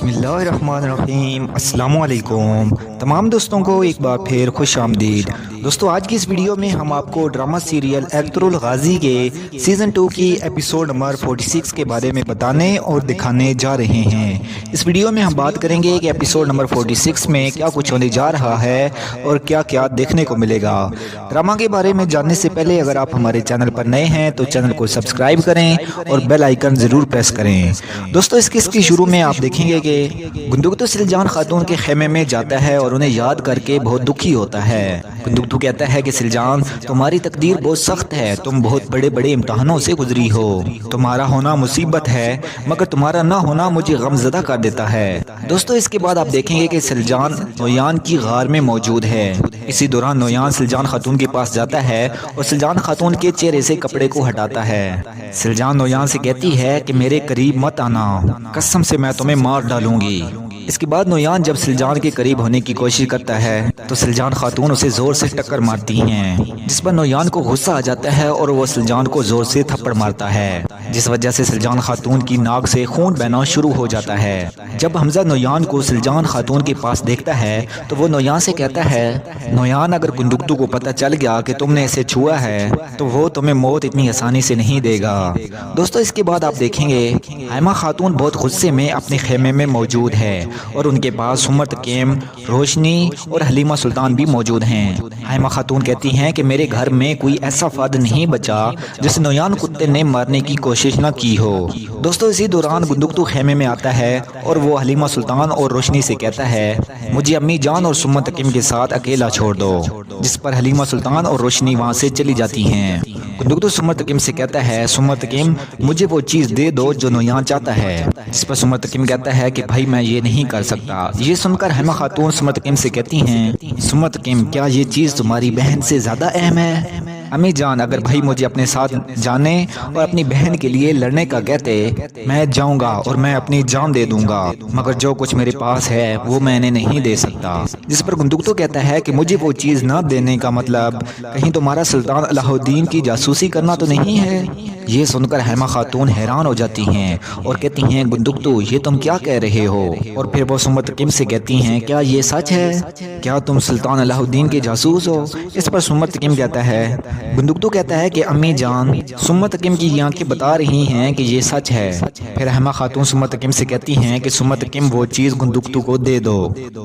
बिस्मिल्लाहिर्रहमानिर्रहीम। अस्सलामु अलैकुम। तमाम दोस्तों को एक बार फिर खुश आमदीद। दोस्तों, आज की इस वीडियो में हम आपको ड्रामा सीरियल एर्तुग्रुल गाजी के सीज़न 2 की एपिसोड नंबर 46 के बारे में बताने और दिखाने जा रहे हैं। इस वीडियो में हम बात करेंगे कि एपिसोड नंबर 46 में क्या कुछ होने जा रहा है और क्या क्या देखने को मिलेगा। ड्रामा के बारे में जानने से पहले अगर आप हमारे चैनल पर नए हैं तो चैनल को सब्सक्राइब करें और बेल आइकन ज़रूर प्रेस करें। दोस्तों, इस किस्त की शुरू में आप देखेंगे कि गुंदुकतू सिलजान खातून के खेमे में जाता है और उन्हें याद करके बहुत दुखी होता है। गुंदुकतू कहता है कि सिलजान, तुम्हारी तकदीर बहुत सख्त है, तुम बहुत बड़े बड़े इम्तहानों से गुजरी हो, तुम्हारा होना मुसीबत है मगर तुम्हारा ना होना मुझे गमज़दा कर देता है। दोस्तों, इसके बाद आप देखेंगे कि सिलजान नोयान की गार में मौजूद है। इसी दौरान नोयान सिलजान खातून के पास जाता है और सिलजान खातून के चेहरे से कपड़े को हटाता है। सिलजान नोयान से कहती है कि मेरे करीब मत आना, कसम से मैं तुम्हें मार डालूंगी। इसके बाद नोयान जब सिलजान के करीब होने की कोशिश करता है तो सिलजान खातून उसे जोर से टक्कर मारती हैं, जिस पर नोयान को गुस्सा आ जाता है और वो सिलजान को जोर से थप्पड़ मारता है, जिस वजह से सिलजान खातून की नाक से खून बहना शुरू हो जाता है। जब हमजा नोयान को सिलजान खातून के पास देखता है तो वो नोयान से कहता है, नोयान, अगर गुंदुकतू को पता चल गया कि तुमने इसे छुआ है तो वो तुम्हें मौत इतनी आसानी से नहीं देगा। दोस्तों, इसके बाद आप देखेंगे हैमा खातून बहुत गुस्से में अपने खेमे में मौजूद है और उनके पास हुम एर्तुग्रुल, रोशनी और हलीमा सुल्तान भी मौजूद हैं। हैमा खातून कहती हैं कि मेरे घर में कोई ऐसा फर्द नहीं बचा जिसे नोयान कुत्ते ने मारने की कोशिश न की हो। दोस्तों, इसी दौरान गुंदुकतू खेमे में आता है और वो हलीमा सुल्तान और रोशनी से कहता है, मुझे अम्मी जान और हुम एर्तुग्रुल के साथ अकेला छोड़ दो, जिस पर हलीमा सुल्तान और रोशनी वहाँ से चली जाती हैं। गुंदुकतू हुम एर्तुग्रुल से कहता है, हुम एर्तुग्रुल, मुझे वो चीज़ दे दो जो नोयान चाहता है, जिस पर हुम एर्तुग्रुल कहता है कि भाई मैं ये नहीं कर सकता। ये सुनकर हैमा खातून हुम एर्तुग्रुल से कहती हैं, हुम एर्तुग्रुल, क्या ये चीज़ तुम्हारी बहन से ज़्यादा अहम है? अम्मी जान, अगर भाई मुझे अपने साथ जाने और अपनी बहन के लिए लड़ने का कहते, मैं जाऊंगा और मैं अपनी जान दे दूंगा, मगर जो कुछ मेरे पास है वो मैं इन्हें नहीं दे सकता। जिस पर गुंदुकतू कहता है कि मुझे वो चीज़ न देने का मतलब कहीं तुम्हारा सुल्तान अलाउद्दीन की जासूसी करना तो नहीं है? ये सुनकर हैमा खातून हैरान हो जाती हैं और कहती हैं, गुंदुकतू, ये तुम क्या कह रहे हो? और फिर वो हुम एर्तुग्रुल से कहती हैं, क्या ये सच है? क्या तुम सुल्तान अलाउद्दीन के जासूस हो? इस पर हुम एर्तुग्रुल कहता है, गुंदुकतू कहता है कि अम्मी जान, हुम एर्तुग्रुल की आंखें बता रही हैं कि ये सच है। फिर हैमा खातून हुम एर्तुग्रुल से कहती हैं कि हुम एर्तुग्रुल, वो चीज़ गुंदुकतू को दे दो,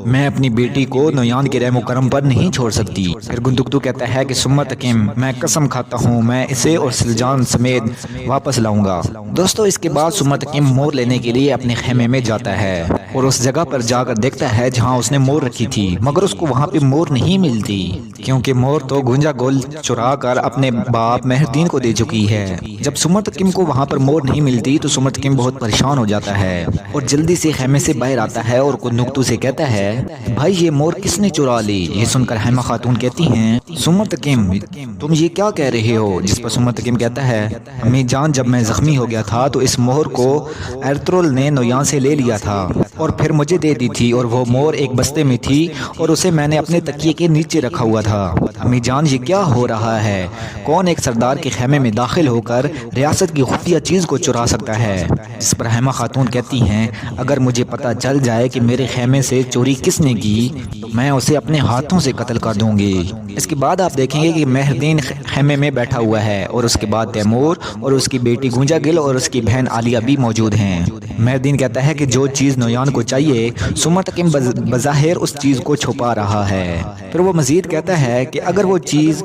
मैं अपनी बेटी को नोयान के रहमो करम पर नहीं छोड़ सकती। फिर गुंदुकतू कहता है कि हुम एर्तुग्रुल, मैं कसम खाता हूँ मैं इसे और सिलजान समेत वापस लाऊंगा। दोस्तों, इसके बाद हुम एर्तुग्रुल मोर लेने के लिए अपने खेमे में जाता है और उस जगह पर जाकर देखता है जहाँ उसने मोर रखी थी, मगर उसको वहाँ पे मोर नहीं मिलती, क्योंकि मोर तो गुंजा गोल चुरा कर अपने बाप मेहरदीन को दे चुकी है। जब हुम एर्तुग्रुल को वहाँ पर मोर नहीं मिलती तो हुम एर्तुग्रुल बहुत परेशान हो जाता है और जल्दी से खेमे से बाहर आता है और गुंदुकतू से कहता है, भाई ये मोर किसने चुरा ली? ये सुनकर हैमा खातून कहती हैं, हुम एर्तुग्रुल, तुम ये क्या कह रहे हो? जिस पर हुम एर्तुग्रुल कहता है, अम्मी जान, जब मैं जख्मी हो गया था तो इस मोर को एर्तुग्रुल ने नोयान से ले लिया था और फिर मुझे दे दी थी, और वो मोर एक बस्ते में थी और उसे मैंने अपने तकिए के नीचे रखा हुआ था। अम्मी जान, ये क्या हो रहा है? कौन एक सरदार के खेमे में दाखिल होकर रियासत की खुफिया चीज़ को चुरा सकता है? जिस पर हैमा खातून कहती हैं, अगर मुझे पता चल जाए कि मेरे खेमे से चोरी किसने की तो मैं उसे अपने हाथों से कत्ल कर दूंगी। इसके बाद आप देखेंगे कि मेहरदीन खेमे में बैठा हुआ है और उसके बाद तैमूर और उसकी बेटी गुंजा गिल और उसकी बहन आलिया भी मौजूद हैं। मेहरदीन कहता है कि जो चीज़ नोयान को चाहिए हुम एर्तुग्रुल बज़ाहिर उस चीज़ को छुपा रहा है। फिर वो मज़ीद कहता है कि अगर वो चीज़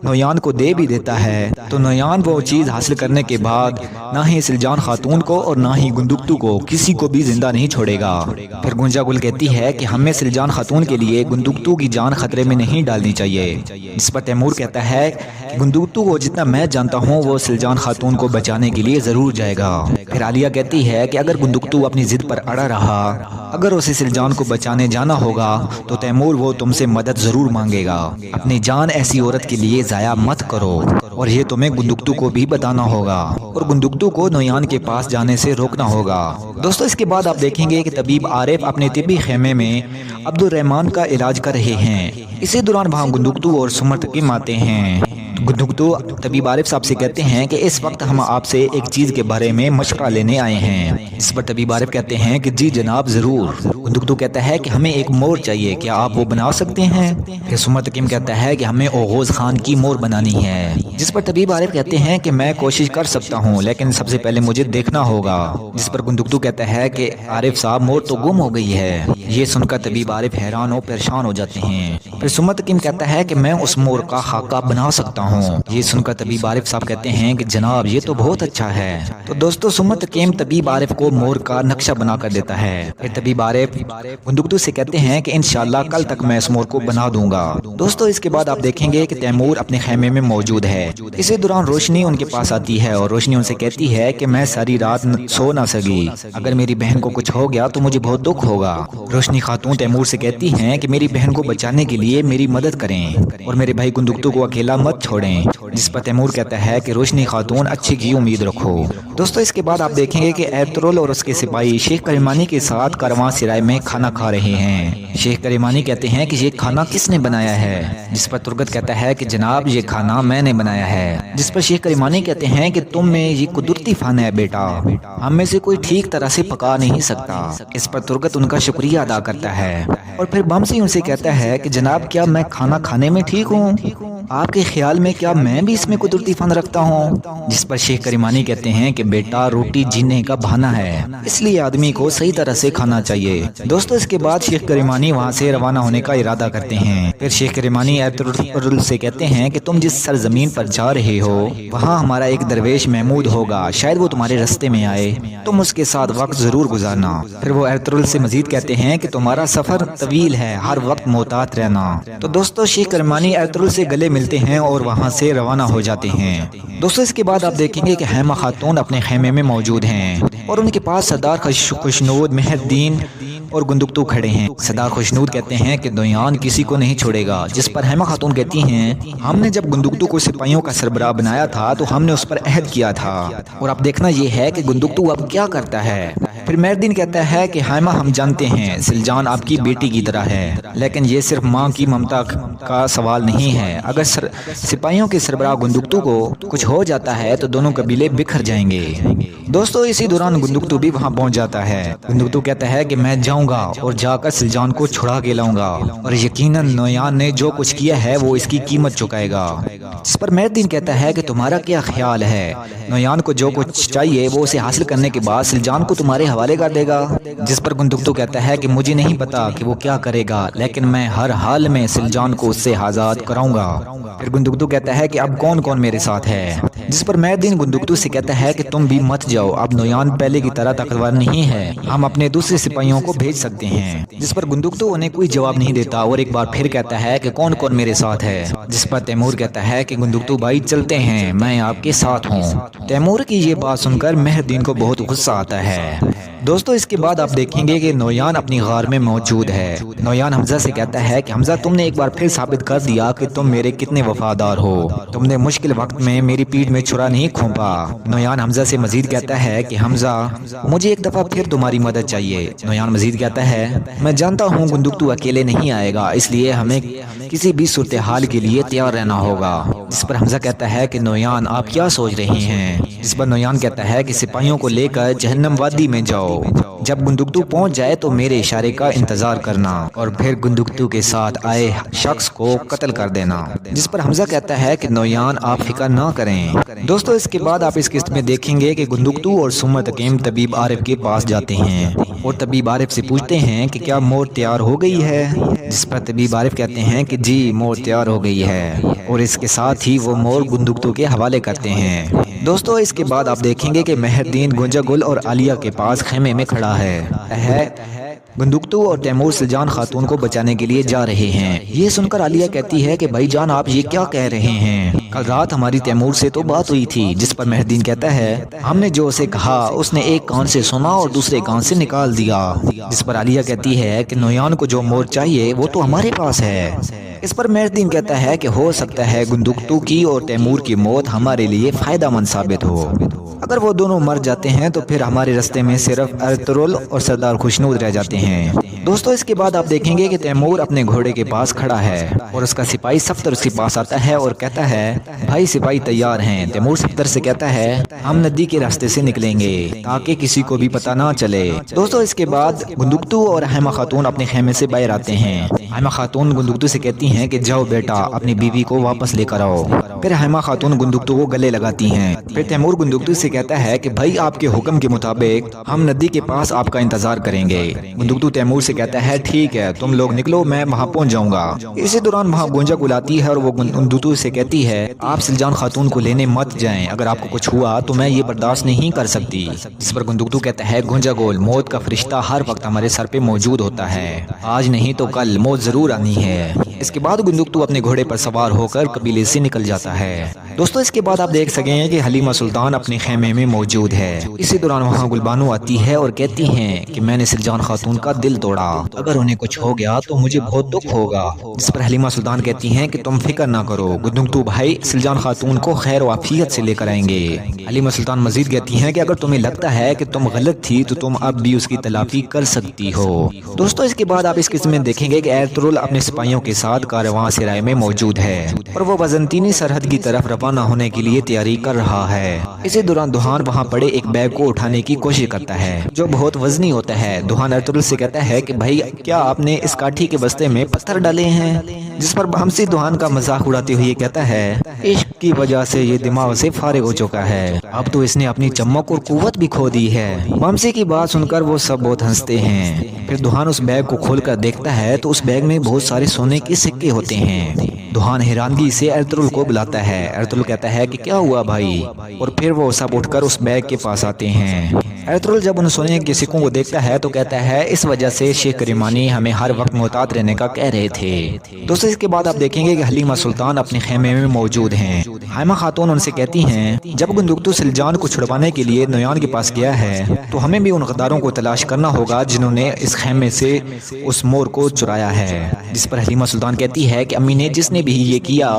नोयान को दे भी देता है तो नोयान वो चीज़ हासिल करने के बाद ना ही सिलजान खातून को और ना ही गुंदुकतू को किसी को भी जिंदा नहीं छोड़ेगा। फिर गुंजा गुल कहती है कि हमें सिलजान खातून के लिए गुंदुकतू की जान खतरे में नहीं डालनी चाहिए। जिस पर तैमूर कहता है कि गुंदुकतू को जितना मैं जानता हूँ वो सिलजान खातून को बचाने के लिए ज़रूर जाएगा। फिर आलिया कहती है कि अगर गुंदुकतू अपनी जिद पर अड़ा रहा, अगर उसे सिलजान को बचाने जाना होगा तो तैमूर वो तुमसे मदद ज़रूर मांगेगा। अपनी जान ऐसी औरत के लिए ज़ाया मत करो और ये तुम्हें गुंदुकतू को भी बताना होगा और गुंदुकतू को नोयान के पास जाने से रोकना होगा। दोस्तों, इसके बाद आप देखेंगे कि तबीब आरिफ अपने तिब्बी खेमे में अब्दुल रहमान का इलाज कर रहे हैं। इसी दौरान वहाँ गुंदुकतू और हुम एर्तुग्रुल आते हैं। गुंदुकतू तबीब आरिफ साहब से कहते हैं कि इस वक्त हम आपसे एक चीज़ के बारे में मशवरा लेने आए हैं। इस पर तबीब आरिफ कहते हैं कि जी जनाब ज़रूर। गुंदुकतू कहता है कि हमें एक मोर चाहिए, क्या आप वो बना सकते हैं? फिर सुमत हकीम कहता है कि हमें ओगोज़ खान की मोर बनानी है। जिस पर तबीब आरिफ कहते हैं कि मैं कोशिश कर सकता हूँ, लेकिन सबसे पहले मुझे देखना होगा। जिस पर गुंदुकतू कहता है कि आरिफ साहब मोर तो गुम हो गई है। ये सुनकर तबीब आरिफ हैरान और परेशान हो जाते हैं। फिर सुमत हकीम कहता है कि मैं उस मोर का खाका बना सकता हूँ। ये सुनकर तबीब आरिफ साहब कहते हैं कि जनाब ये तो बहुत अच्छा है। तो दोस्तों सुमत हकीम तबीब आरिफ को मोर का नक्शा बना कर देता है। फिर तबीब आरिफ गुंदुकतू से कहते हैं कि इंशाल्लाह कल तक मैं इस मोर को बना दूंगा। दोस्तों इसके बाद आप देखेंगे कि तैमूर अपने खेमे में मौजूद है। इसी दौरान रोशनी उनके पास आती है और रोशनी उनसे कहती है कि मैं सारी रात सो ना सकी, अगर मेरी बहन को कुछ हो गया तो मुझे बहुत दुख होगा। रोशनी खातून तैमूर से कहती हैं कि मेरी बहन को बचाने के लिए मेरी मदद करें और मेरे भाई गुंदुकतू को अकेला मत छोड़ें। जिस पर तैमूर कहता है कि रोशनी खातून अच्छी की उम्मीद रखो। दोस्तों इसके बाद आप देखेंगे कि एर्तुगरुल और उसके सिपाही शेख करीमानी के साथ कारवां सिराय में खाना खा रहे हैं। शेख करीमानी कहते हैं कि ये खाना किसने बनाया है? जिस पर तुर्गत कहता है कि जनाब ये खाना मैंने बनाया है। जिस पर शेख करीमानी कहते हैं कि तुम में ये कुदरती फन है बेटा, हम में से कोई ठीक तरह से पका नहीं सकता। इस पर तुर्गत उनका शुक्रिया अदा करता है और फिर बमसी उनसे कहता है कि जनाब क्या मैं खाना खाने में ठीक हूँ? आपके ख्याल में क्या मैं भी इसमें कुदरती फन रखता हूँ? जिस पर शेख करीमानी कहते हैं कि बेटा रोटी जीने का बहाना है, इसलिए आदमी को सही तरह से खाना चाहिए। दोस्तों इसके बाद शेख करीमानी वहाँ से रवाना होने का इरादा करते हैं। फिर शेख करीमानी एर्तुगरुल से कहते हैं कि तुम जिस सरजमीन पर जा रहे हो वहाँ हमारा एक दरवेश महमूद होगा, शायद वो तुम्हारे रास्ते में आए, तुम उसके साथ वक्त जरूर गुजारना। फिर वो एर्तुगरुल से मजीद कहते हैं कि तुम्हारा सफर तवील है, हर वक्त मोहतात रहना। तो दोस्तों शेख करीमानी एर्तुगरुल से गले मिलते हैं और वहाँ से रवाना हो जाते हैं। दोस्तों इसके बाद आप देखेंगे कि हेमा खातून अपने खेमे में मौजूद हैं और उनके पास सरदार खुशनूद, मेहरदीन और गुंदुकतू खड़े हैं। सरदार खुशनूद कहते हैं कि दोयान किसी को नहीं छोड़ेगा। जिस पर हेमा खातून कहती हैं हमने जब गुंदुकतू को सिपाहियों का सरबराह बनाया था तो हमने उस पर अहद किया था और अब देखना ये है कि गुंदुकतू अब क्या करता है। फिर मेहरदीन कहता है कि हेमा हम जानते हैं सिलजान आपकी बेटी की तरह है, लेकिन ये सिर्फ माँ की ममता का सवाल नहीं है। अगर सिपाहियों के सरबराह गुंदुकतू को कुछ हो जाता है तो दोनों कबीले बिखर जाएंगे। दोस्तों इसी दौरान गुंदुकतू भी वहाँ पहुँच जाता है। गुंदुकतू कहता है कि मैं जाऊंगा और जाकर सिलजान को छुड़ा के लाऊंगा और यकीनन नोयान ने जो कुछ किया है वो इसकी कीमत चुकाएगा। इस पर मेहरदीन कहता है कि तुम्हारा क्या ख्याल है, नोयान को जो कुछ चाहिए वो उसे हासिल करने के बाद सिलजान को तुम्हारे हवाले कर देगा। जिस पर गुंदुकतू कहता है कि मुझे नहीं पता कि वो क्या करेगा, लेकिन मैं हर हाल में सिलजान को उससे आजाद कराऊंगा। फिर गुंदुकतू कहता है कि अब कौन कौन मेरे साथ है? जिस पर मेहरदीन गुंदुकतू से कहता है कि तुम भी मत जाओ, अब नोयान पहले की तरह ताकतवर नहीं है, हम अपने दूसरे सिपाहियों को भेज सकते हैं। जिस पर गुंदुकतू उन्हें कोई जवाब नहीं देता और एक बार फिर कहता है कि कौन कौन मेरे साथ है। जिस पर तैमूर कहता है कि गुंदुकतू भाई चलते हैं, मैं आपके साथ हूँ। तैमूर की ये बात सुनकर मेहरदीन को बहुत गुस्सा आता है। दोस्तों इसके बाद आप देखेंगे कि नोयान अपनी गार में मौजूद है। नोयान हमजा से कहता है कि हमजा तुमने एक बार फिर साबित कर दिया कि तुम मेरे कितने वफादार हो, तुमने मुश्किल वक्त में मेरी पीठ में छुरा नहीं घोंपा। नोयान हमजा से मजीद कहता है कि हमजा मुझे एक दफा फिर तुम्हारी मदद चाहिए। नोयान मजीद कहता है मैं जानता हूँ गुंदुकतू अकेले नहीं आएगा, इसलिए हमें किसी भी सूरत हाल के लिए तैयार रहना होगा। जिस पर हमजा कहता है कि नोयान आप क्या सोच रहे हैं? जिस पर नोयान कहता है कि सिपाहियों को लेकर जहन्नम वादी में जाओ, जब गुंदुकतू पहुंच जाए तो मेरे इशारे का इंतजार करना और फिर गुंदुकतू के साथ आए शख्स को कत्ल कर देना। जिस पर हमजा कहता है कि नोयान आप फिक्र ना करें। दोस्तों इसके बाद आप इस किस्त में देखेंगे कि गुंदुकतू और सुमत हकीम तबीब आरिफ के पास जाते हैं और तबीब आरिफ से पूछते हैं कि क्या मोर तैयार हो गई है? जिस पर तबीब आरिफ कहते हैं कि जी मोर तैयार हो गई है और इसके साथ ही वो मोर गुंदुकतू के हवाले करते हैं। दोस्तों इसके बाद आप देखेंगे कि मेहरदीन गुंजागुल और आलिया के पास खेमे में खड़ा है। गुंदुकतू और तैमूर सिलजान खातून को बचाने के लिए जा रहे हैं। ये सुनकर आलिया कहती है कि भाई जान आप ये क्या कह रहे हैं? कल रात हमारी तैमूर से तो बात हुई थी। जिस पर मेहरदीन कहता है हमने जो उसे कहा उसने एक कान से सुना और दूसरे कान से निकाल दिया। जिस पर आलिया कहती है कि नोयान को जो मोर चाहिए वो तो हमारे पास है। इस पर मेहरदीन कहता है कि हो सकता है गुंदुकतू की और तैमूर की मौत हमारे लिए फायदेमंद साबित हो। अगर वो दोनों मर जाते हैं तो फिर हमारे रास्ते में सिर्फ एर्तुगरुल और सरदार खुशनूद रह जाते हैं। दोस्तों इसके बाद आप देखेंगे कि तैमूर अपने घोड़े के पास खड़ा है और उसका सिपाही सफ्तर उसके पास आता है और कहता है भाई सिपाही तैयार हैं। तैमूर सफ्तर से कहता है हम नदी के रास्ते से निकलेंगे ताकि किसी को भी पता ना चले। दोस्तों इसके बाद गुंदुकतू और हैमा खातून अपने खेमे से बाहर आते हैं। हैमा खातून गुंदुकतू से कहती हैं कि जाओ बेटा अपनी बीवी को वापस लेकर आओ। फिर हैमा खातून गुंदुकतू को गले लगाती हैं। फिर तैमूर गुंदुकतू से कहता है कि भाई आपके हुक्म के मुताबिक हम नदी के पास आपका इंतजार करेंगे। गुंदुकतू तैमूर से कहता है ठीक है तुम लोग निकलो मैं वहाँ पहुँच जाऊंगा। इसी दौरान वहाँ गूंजा बुलाती है और वो गुंदुकतू से कहती है आप सिलजान खातून को लेने मत जाएं, अगर आपको कुछ हुआ तो मैं ये बर्दाश्त नहीं कर सकती। जिस पर गुंदुकतू कहता है गूंजा गोल मौत का फरिश्ता हर वक्त हमारे सर पे मौजूद होता है, आज नहीं तो कल मौत जरूर आनी है। इसके बाद गुंदुकतू अपने घोड़े पर सवार होकर कबीले से निकल जाता है। दोस्तों इसके बाद आप देख सकें कि हलीमा सुल्तान अपने खेमे में मौजूद है। इसी दौरान वहाँ गुलबानो आती है और कहती हैं कि मैंने सिलजान खातून का दिल तोड़ा, अगर उन्हें कुछ हो गया तो मुझे बहुत दुख होगा। जिस पर हलीमा सुल्तान कहती हैं कि तुम फिक्र ना करो गुंदुकतू भाई सिलजान खातून को खैर वाफियत से लेकर आएंगे। हलीमा सुल्तान मजीद कहती हैं कि अगर तुम्हें लगता है कि तुम गलत थी तो तुम अब भी उसकी तलाफी कर सकती हो। दोस्तों इसके बाद आप इस किस्म में देखेंगे कि एर्तुगरुल अपने सिपाहियों के साथ कारवां सिराय में मौजूद है और वो बजंतीनी सरहद की तरफ रवाना होने के लिए तैयारी कर रहा है। इसी दौरान दुहान वहाँ पड़े एक बैग को उठाने की कोशिश करता है जो बहुत वजनी होता है। दुहान एर्तुगरुल से कहता है कि भाई क्या आपने इस काठी के बस्ते में पत्थर डाले हैं? जिस पर हमसी दुहान का मजाक उड़ाते हुए कहता है इश्क की वजह से ये दिमाग से फारिग हो चुका है, अब तो इसने अपनी चमक और कुव्वत भी खो दी है। हमसी की बात सुनकर वो सब बहुत हंसते हैं। फिर दुहान उस बैग को खोलकर देखता है तो उस बैग में बहुत सारे सोने के सिक्के होते हैं। दुहान हैरानगी से एर्तुगरुल को बुलाता है। एर्तुगरुल कहता है कि क्या हुआ भाई, और फिर वो सब उठकर उस बैग के पास आते हैं। एर्तुगरुल जब उन सोने के सिक्कों को देखता है तो कहता है इस वजह से शेख करीमानी हमें हर वक्त मोहतात रहने का कह रहे थे। दोस्तों इसके बाद आप देखेंगे कि हलीमा सुल्तान अपने खेमे में मौजूद हैं। हैमा खातून उनसे कहती हैं जब गुंदुकतू सिलजान को छुड़वाने के लिए नोयान के पास गया है तो हमें भी उन गद्दारों को तलाश करना होगा जिन्होंने इस खेमे से उस मोर को चुराया है। जिस पर हलीमा सुल्तान कहती है कि अम्मी ने जिसने भी ये किया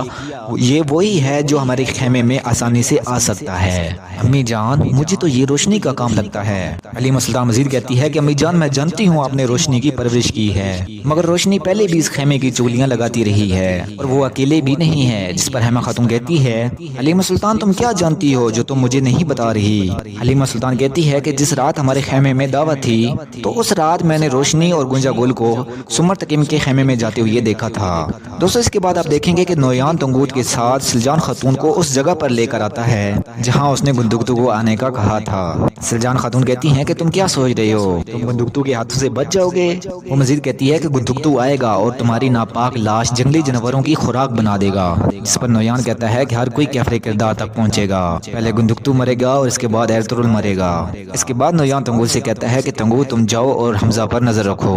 ये वही है जो हमारे खेमे में आसानी से आ सकता है। अम्मी जान मुझे तो ये रोशनी का काम लगता है। हलीमा सुल्तान मजीद कहती है कि अम्मी जान मैं जानती हूँ आपने रोशनी की परवरिश की है, मगर रोशनी पहले भी इस खेमे की चुगलियाँ लगाती रही है और वो अकेले भी नहीं है। जिस पर हैमा खातून कहती है हलीमा सुल्तान तुम क्या जानती हो जो तुम मुझे नहीं बता रही? हलीमा सुल्तान कहती है कि जिस रात हमारे खेमे में दावत थी तो उस रात मैंने रोशनी और गुंजा गुल को सुमर तकीम के खेमे में जाते हुए देखा था। दोस्तों इसके बाद आप देखेंगे कि नोयान तंगूत के साथ सिलजान खातून को उस जगह पर लेकर आता है जहाँ उसने गुंदुकतू को आने का कहा था। सिलजान खातून कहती हैं कि तुम क्या सोच रहे हो, तुम गुंदुकतू के हाथों से बच जाओगे? वो मजीद कहती है कि गुंदुकतू आएगा और तुम्हारी नापाक लाश जंगली जानवरों की खुराक बना देगा। जिस पर नोयान कहता है कि हर कोई कैफरे किरदार तक पहुंचेगा, पहले गुंदुकतू मरेगा और इसके बाद एर्तुगरुल मरेगा। इसके बाद नोयान तंगूत से कहता है कि तंगूत तुम जाओ और हमजा पर नजर रखो।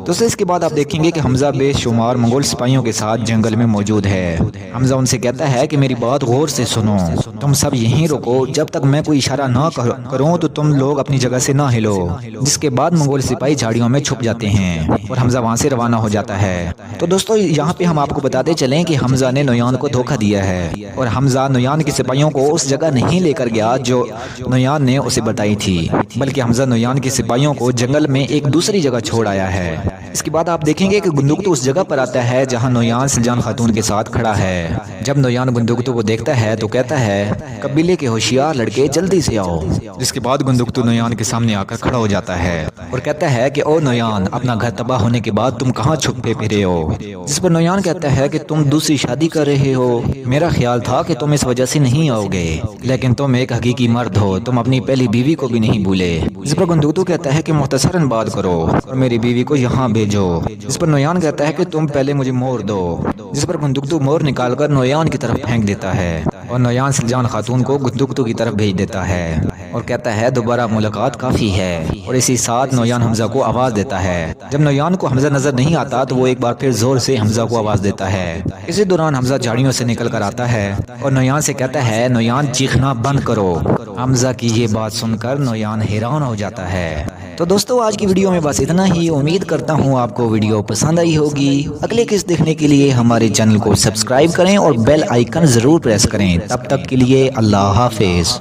दोस्तों इसके बाद आप देखेंगे कि हमजा बेशुमार मंगोल सिपाहियों के साथ जंगल में मौजूद है। हमजा उनसे कहता है कि मेरी बात गौर से सुनो, तुम सब यहीं रुको, जब तक मैं कोई इशारा ना करूं तो तुम लोग अपनी जगह से ना हिलो। जिसके बाद मंगोल सिपाही झाड़ियों में छुप जाते हैं और हमजा वहां से रवाना हो जाता है। तो दोस्तों यहाँ पे हम आपको बताते चलें कि हमजा ने नोयान को धोखा दिया है और हमजा नोयान के सिपाहियों को उस जगह नहीं लेकर गया जो नोयान ने उसे बताई थी, बल्कि हमजा नोयान के सिपाहियों को जंगल में एक दूसरी जगह छोड़ आया है। इसके बाद आप देखेंगे कि गुंदुकतू उस जगह पर आता है जहाँ नोयान सिलजान खातून के साथ खड़ा है। जब नोयान गुंदुकतू को देखता है तो कहता है कबीले के होशियार लड़के जल्दी से आओ। जिसके बाद गुंदुकतू नोयान के सामने आकर खड़ा हो जाता है और कहता है कि ओ नोयान अपना घर तबाह होने के बाद तुम कहाँ छुपे फिरे हो? जिस पर नोयान कहता है कि तुम दूसरी शादी कर रहे हो, मेरा ख्याल था कि तुम इस वजह से नहीं आओगे, लेकिन तुम एक हकीकी मर्द हो, तुम अपनी पहली बीवी को भी नहीं भूले। जिस पर गुंदुकतू कहता है कि मुख्तसरन बात करो और मेरी बीवी को यहाँ भेजो। जिस पर नोयान कहता है कि तुम पहले मुझे मोर दो। जिस पर गुंदुकतू मोर निकालकर नोयान की तरफ फेंक देता है और नोयान सिलजान खातून को गुंदुकतू की तरफ भेज देता है और कहता है दोबारा मुलाकात काफी है। और इसी साथ नोयान हमजा को आवाज देता है। जब नोयान को हमजा नजर नहीं आता तो वो एक बार फिर जोर से हमजा को आवाज देता है। इसी दौरान हमजा झाड़ियों से निकल कर आता है और नोयान से कहता है नोयान चीखना बंद करो। हमजा की ये बात सुनकर नोयान हैरान हो जाता है। तो दोस्तों आज की वीडियो में बस इतना ही। उम्मीद करता हूँ आपको वीडियो पसंद आई होगी। अगले किस देखने के लिए हमारे चैनल को सब्सक्राइब करें और बेल आइकन जरूर प्रेस करें। तब तक के लिए अल्लाह हाफिज।